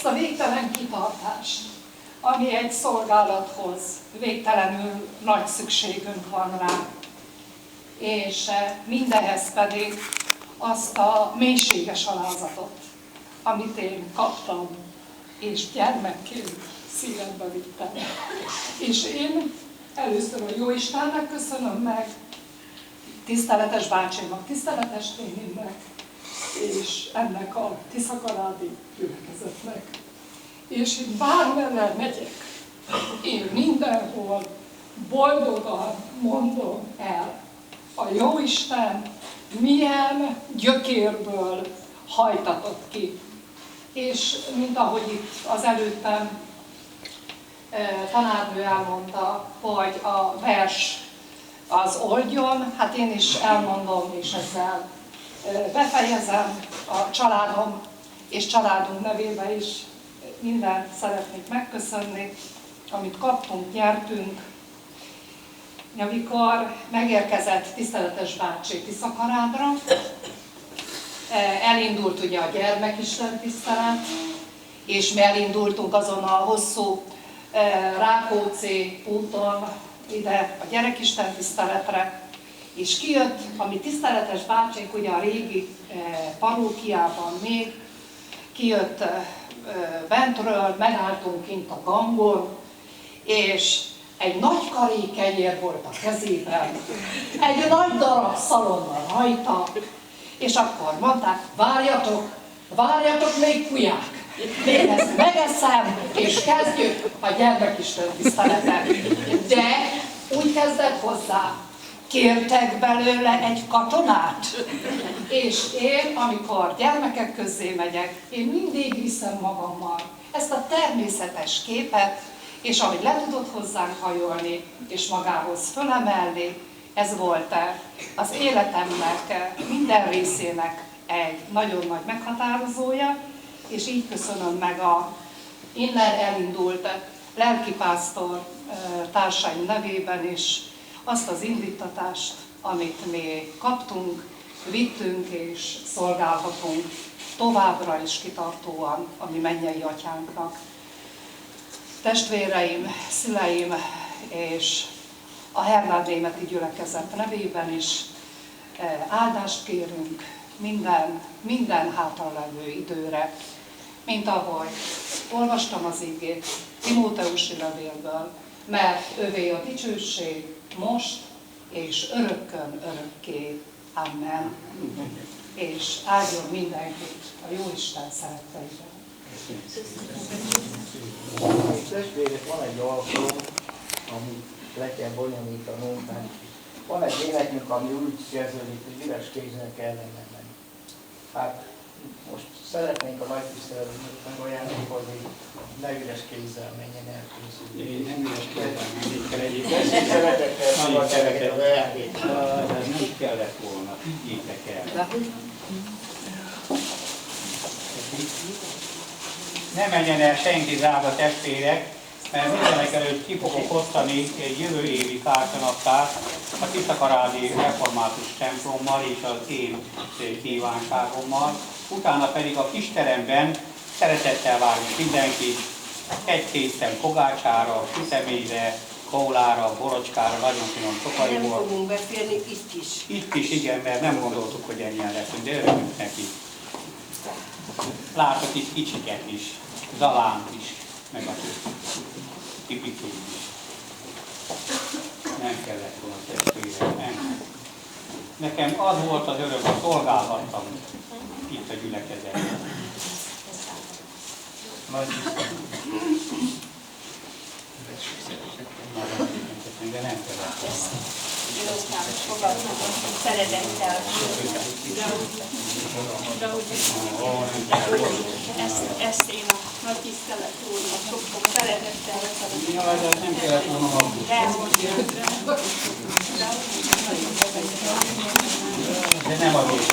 ezt a végtelen kitartást, ami egy szolgálathoz végtelenül nagy szükségünk van rá. És mindehhez pedig azt a mélységes alázatot, amit én kaptam, és gyermekként szívembe vittem. És én először a Jóistennek köszönöm meg, tiszteletes bácsémnak, tiszteletes nénimnek, és ennek a Tiszakarádi gyülekezetnek. És én bármerre megyek, én mindenhol boldogan mondom el, a Jóisten milyen gyökérből hajtatott ki. És mint ahogy itt az előttem tanárnő elmondta, hogy a vers az oldjon, hát én is elmondom, és ezzel befejezem a családom és családunk nevében is mindent szeretnék megköszönni, amit kaptunk, nyertünk. Amikor megérkezett tiszteletes bácsi Tiszakarádra, elindult ugye a gyermekisten tisztelet, és mi elindultunk azon a hosszú Rákóczi úton ide a gyerekisten tiszteletre, és kijött a mi tiszteletes bácsink, ugye a régi parókiában még, kijött bentről, megálltunk kint a gangon, és egy nagy karé kenyér volt a kezében, egy nagy darab szalonnal rajta, és akkor mondták, várjatok még kuják, én ezt megeszem, és kezdjük a gyermekisten tiszteletet. De úgy kezdett hozzá, kértek belőle egy katonát? És én, amikor gyermekek közzé megyek, én mindig viszem magammal ezt a természetes képet, és ahogy le tudott hozzánk hajolni, és magához fölemelni, ez volt az életemnek minden részének egy nagyon nagy meghatározója, és így köszönöm meg a innen elindult lelkipásztor társaim nevében is azt az indítatást, amit mi kaptunk, vittünk és szolgálhatunk továbbra is kitartóan a mi mennyei atyánknak. Testvéreim, szüleim és a Hernád Németi gyülekezet nevében is áldást kérünk minden hátralevő időre, mint ahogy olvastam az igét Timóteusi levélből, mert övé a dicsőség most és örökkön örökké. Amen. És áldjon mindenkit a Jóisten szeretteiben. Testvérek, van egy alkalom, amit le kell bonyolítanunk, mert van egy énekünk, ami úgy kezdődik, hogy üres kézzel kell menni. Hát most szeretnénk a nagy tiszteletünket megajándékozni, ne üres kézzel menjen el. Én nem üres kézzel mennék el egyébként. Szeretettel fogadják az ajándékot. De ez nem kellett volna, higgyétek el. Ne menjen el senki, drága testvérek, mert mindenek előtt ki fogok osztani egy jövő évi kártyanaptárt a Tiszakarádi református templommal és az én kívánságommal. Utána pedig a kisteremben szeretettel várjuk mindenkit, egy-két szem pogácsára, süteményre, kólára, borocskára, nagyon finom cukoriból. Nem fogunk beférni itt is. Itt is igen, mert nem gondoltuk, hogy ennyien leszünk, de örülünk neki. Látok itt kicsiket is, Zalánt is, meg a Tipikét is. Nem kellett volna testvérem, nem. Nekem az volt az öröm, hogy szolgálhattam itt a gyülekezetben. Nagy de nem kellett volna. Szeretettel. Ezt én a nagy tisztelet úrnak sokszor szeretettel veszem. Jaj, de nem kellett volna maguk. De nem adott.